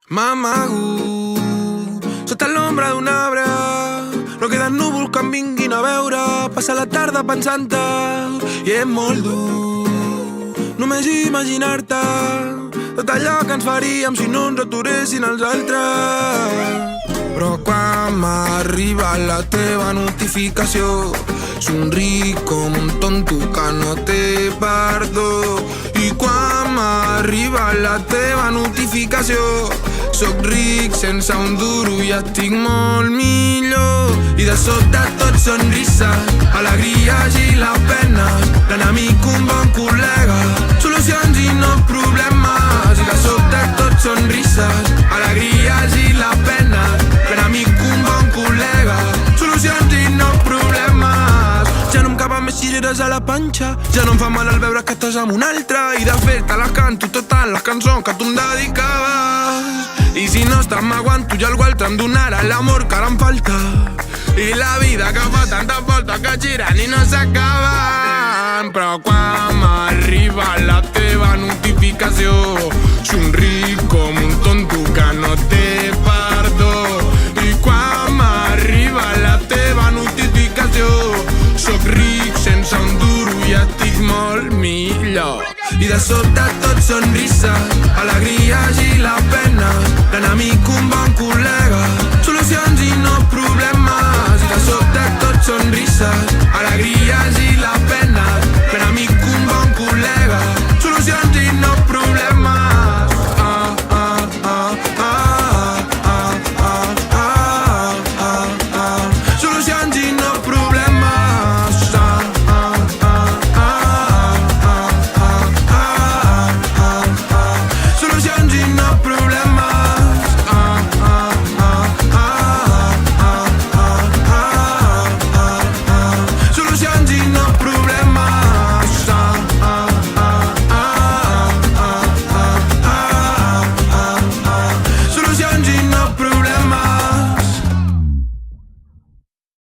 Mamma sota l'ombra d'un arbre no queden núvols que em vinguin a veure. Passa la tarda pensant-te i és molt dur només imaginar-te tot allò que ens faríem si no ens aturessin els altres. Però quan m'arriba la teva notificació somric com un tonto que no té perdó. I quan m'arriba la teva notificació soc ric sense un duro i estic molt millor. I de sobte tot sonrises, alegries i les penes, l'enemic un bon col·lega, solucions i no problemes. I de sobte tot sonrises, alegries i les penes, l'enemic un bon col·lega, solucions i no problemes. Ja no em caben més cireres a la panxa, ja no em fa mal al veure que estàs amb un altre. I de fet te les canto totes les cançons que tu em dedicaves. I si no estàs m'aguanto i algú altre em donarà l'amor que ara em falta. I la vida que fa tantes voltes que giren i no s'acaben. Però quan m'arriba la teva notificació somric com un tonto que no té perdó. I quan m'arriba la teva notificació soc ric sense un duro i estic molt millor. I de sobte tot sonrises, alegries i les penes, l'enemic un bon col·lega, solucions i no problemes. I de sobte tot sonrises, alegries i les penes, l'enemic un bon col·lega, solucions i no